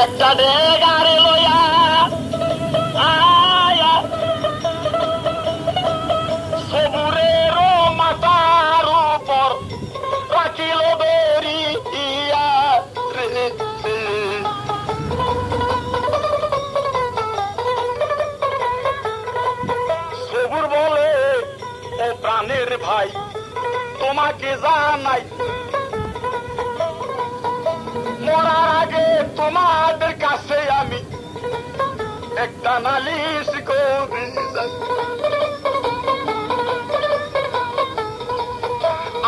একটা ডেগারে লইয়া আয়া সবুরের মাথার উপর রাখিল বেরি ইয়া রে সবুর বলে ও প্রাণের ভাই তোমাকে জানাই মরার আগে তোমাদের কাছে আমি একটা নালিশ করি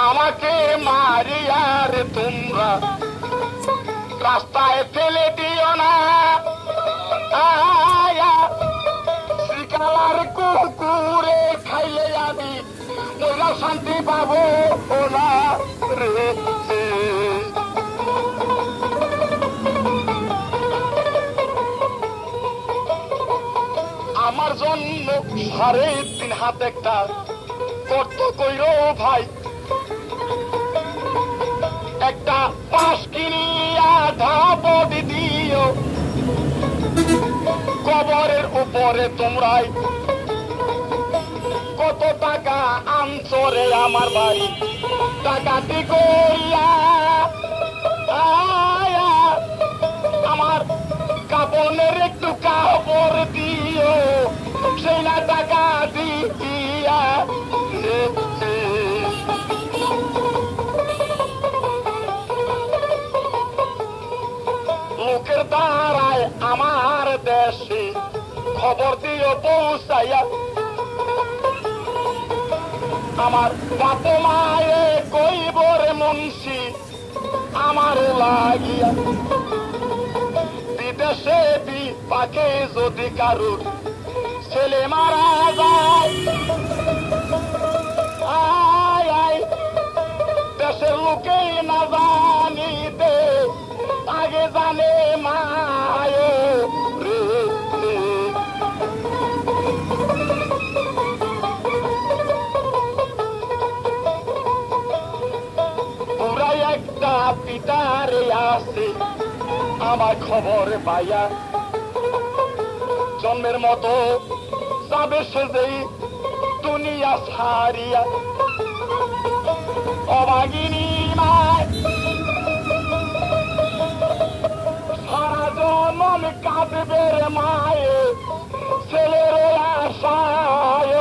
আমাকে মারিয়ার তোমরা রাস্তায় ফেলে দিও না শ্রীকালার কুকুরে খাইলে আমি ওরা শান্তি পাবো না রে আমার জন্য 3.5 হাত একটা কর্ত কইর ভাই একটা 5 কিনিয়া ধাপট দিও কবরের উপরে তোমরাই কত টাকা আনছো রে আমার ভাই টাকাটি করিয়া আমার কাপড়ের একটু কাপড় দিও সেই না টাকা দিয়া লোকের দ্বারায় আমার দেশে খবর দিও পৌঁছাইয়া আমার বাপ মায়ে কইব রে মুন্সি আমার লাগিয়া বিদেশে বিপাকে যদি কারুর ছেলে মারা যায় দেশের লোকেই না জানিতে আগে জানে মায় রে পুরাই একটা পিতারে আসে আমার খবর পাইয়া জন্মের মতো যাবে সেজেই দুনিয়া ছাড়িয়া অবাগিনী মায় সারা জন্ম কাঁদবে রে মায়ে ছেলের আশায়